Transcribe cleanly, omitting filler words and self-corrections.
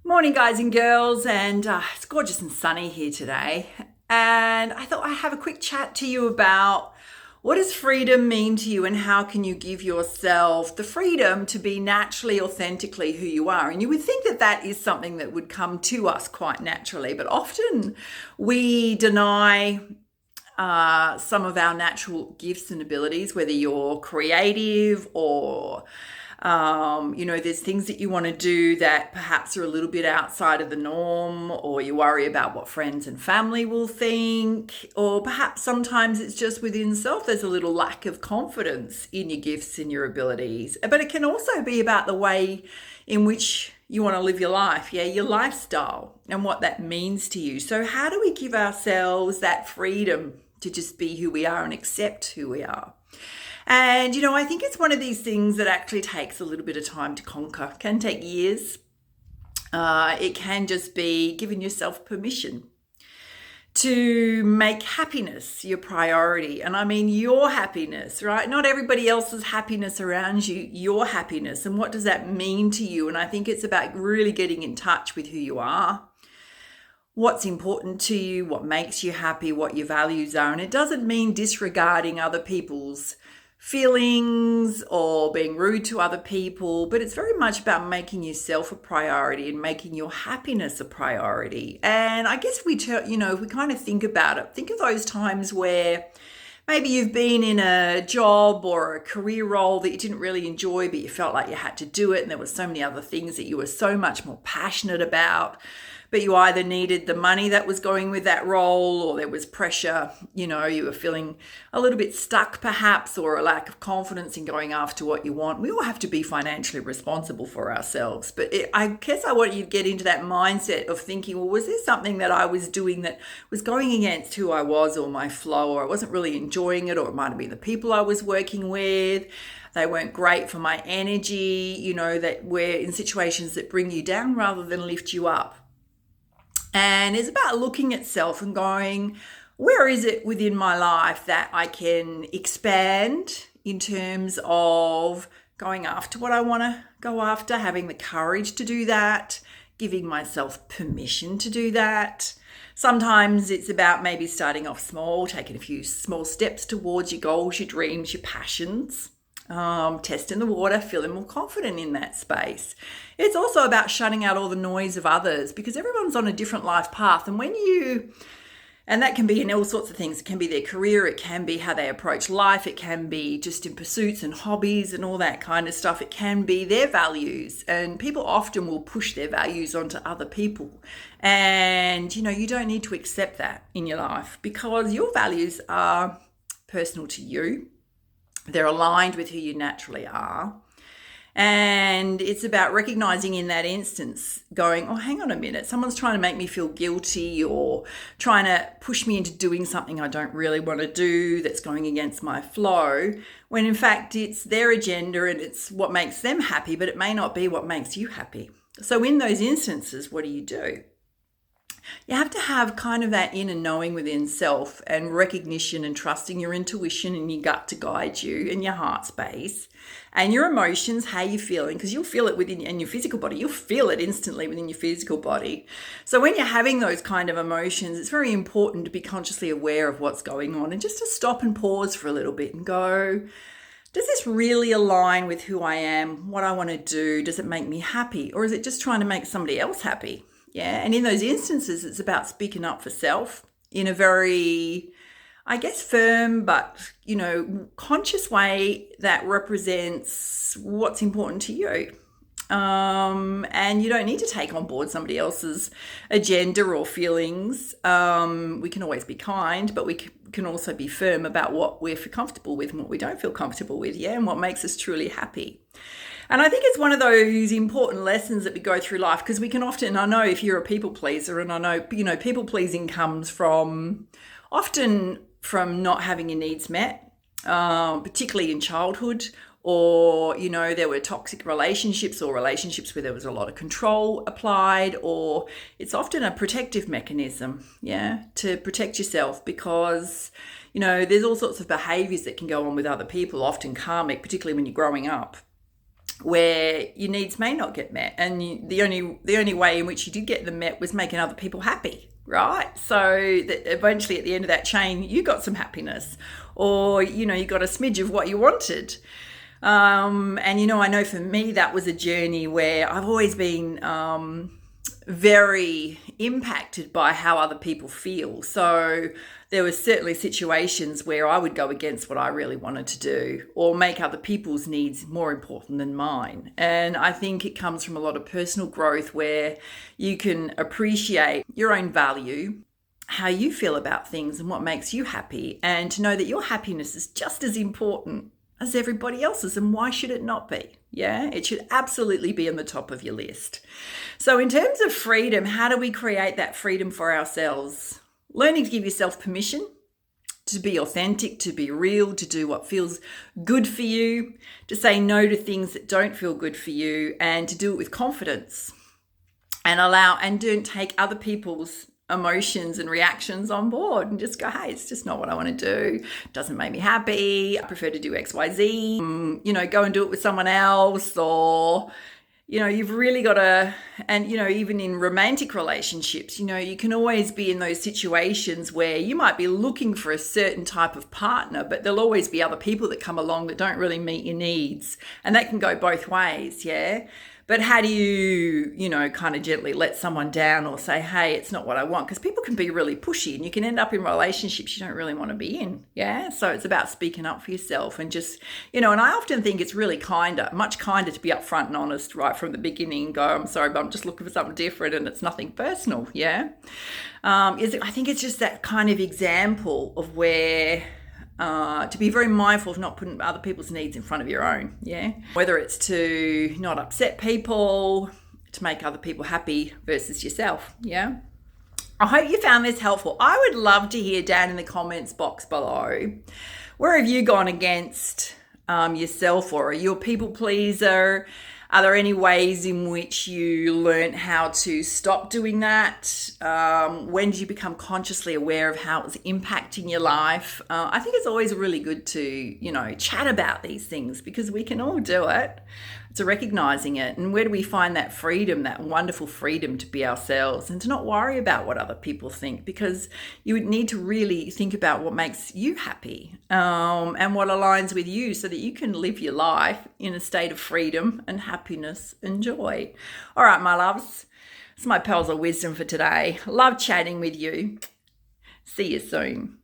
Morning, guys and girls, and it's gorgeous and sunny here today. And I thought I'd have a quick chat to you about what does freedom mean to you and how can you give yourself the freedom to be naturally, authentically who you are. And you would think that that is something that would come to us quite naturally, but often we deny some of our natural gifts and abilities, whether you're creative or there's things that you want to do that perhaps are a little bit outside of the norm, or you worry about what friends and family will think, or perhaps sometimes it's just within self there's a little lack of confidence in your gifts and your abilities. But it can also be about the way in which you want to live your life, your lifestyle and what that means to you. So how do we give ourselves that freedom to just be who we are and accept who we are? And, I think it's one of these things that actually takes a little bit of time to conquer. It can take years. It can just be giving yourself permission to make happiness your priority. And I mean your happiness, right? Not everybody else's happiness around you, your happiness. And what does that mean to you? And I think it's about really getting in touch with who you are, what's important to you, what makes you happy, what your values are. And it doesn't mean disregarding other people's feelings or being rude to other people, but it's very much about making yourself a priority and making your happiness a priority. And I guess if we kind of think about it, think of those times where maybe you've been in a job or a career role that you didn't really enjoy, but you felt like you had to do it, and there were so many other things that you were so much more passionate about, but you either needed the money that was going with that role, or there was pressure, you were feeling a little bit stuck perhaps, or a lack of confidence in going after what you want. We all have to be financially responsible for ourselves. But I guess I want you to get into that mindset of thinking, well, was there something that I was doing that was going against who I was or my flow, or I wasn't really enjoying it, or it might have been the people I was working with. They weren't great for my energy, that we're in situations that bring you down rather than lift you up. And it's about looking at self and going, where is it within my life that I can expand in terms of going after what I want to go after, having the courage to do that, giving myself permission to do that. Sometimes it's about maybe starting off small, taking a few small steps towards your goals, your dreams, your passions. Testing the water, feeling more confident in that space. It's also about shutting out all the noise of others, because everyone's on a different life path. And that can be in all sorts of things. It can be their career, it can be how they approach life, it can be just in pursuits and hobbies and all that kind of stuff. It can be their values, and people often will push their values onto other people. And, you don't need to accept that in your life, because your values are personal to you. They're aligned with who you naturally are. And it's about recognizing in that instance, going, oh, hang on a minute, someone's trying to make me feel guilty or trying to push me into doing something I don't really want to do that's going against my flow, when in fact it's their agenda and it's what makes them happy, but it may not be what makes you happy. So in those instances, what do? You have to have kind of that inner knowing within self and recognition and trusting your intuition and your gut to guide you, and your heart space and your emotions, how you're feeling, because you'll feel it within your physical body. You'll feel it instantly within your physical body. So when you're having those kind of emotions, it's very important to be consciously aware of what's going on and just to stop and pause for a little bit and go, does this really align with who I am, what I want to do? Does it make me happy, or is it just trying to make somebody else happy? Yeah, and in those instances, it's about speaking up for self in a very, I guess, firm but, conscious way that represents what's important to you. And you don't need to take on board somebody else's agenda or feelings. We can always be kind, but we can also be firm about what we're comfortable with and what we don't feel comfortable with, and what makes us truly happy. And I think it's one of those important lessons that we go through life, because we can often, I know if you're a people pleaser, and I know, people pleasing comes often from not having your needs met, particularly in childhood, or, there were toxic relationships or relationships where there was a lot of control applied, or it's often a protective mechanism, to protect yourself, because, there's all sorts of behaviors that can go on with other people, often karmic, particularly when you're growing up. where your needs may not get met, and the only way in which you did get them met was making other people happy, right? So that eventually at the end of that chain, you got some happiness, or you got a smidge of what you wanted. And I know for me that was a journey where I've always been very impacted by how other people feel. So there were certainly situations where I would go against what I really wanted to do, or make other people's needs more important than mine. And I think it comes from a lot of personal growth where you can appreciate your own value, how you feel about things and what makes you happy, and to know that your happiness is just as important as everybody else's. And why should it not be? Yeah, it should absolutely be on the top of your list. So in terms of freedom, how do we create that freedom for ourselves? Learning to give yourself permission to be authentic, to be real, to do what feels good for you, to say no to things that don't feel good for you, and to do it with confidence, and don't take other people's emotions and reactions on board, and just go, hey, it's just not what I want to do. It doesn't make me happy. I prefer to do XYZ. Go and do it with someone else. Or, you've really got to, and, even in romantic relationships, you can always be in those situations where you might be looking for a certain type of partner, but there'll always be other people that come along that don't really meet your needs. And that can go both ways. Yeah. But how do you, kind of gently let someone down, or say, hey, it's not what I want? Because people can be really pushy, and you can end up in relationships you don't really want to be in. Yeah. So it's about speaking up for yourself, and just, and I often think it's really much kinder to be upfront and honest right from the beginning, and go, I'm sorry, but I'm just looking for something different, and it's nothing personal. Yeah. I think it's just that kind of example of where, to be very mindful of not putting other people's needs in front of your own, yeah? Whether it's to not upset people, to make other people happy versus yourself, yeah? I hope you found this helpful. I would love to hear down in the comments box below, where have you gone against yourself, or are you a people pleaser? Are there any ways in which you learned how to stop doing that? When did you become consciously aware of how it was impacting your life? I think it's always really good to, chat about these things, because we can all do it. It's recognizing it. And where do we find that freedom, that wonderful freedom to be ourselves, and to not worry about what other people think, because you would need to really think about what makes you happy, and what aligns with you, so that you can live your life in a state of freedom and happiness and joy. All right, my loves, it's my pearls of wisdom for today. Love chatting with you. See you soon.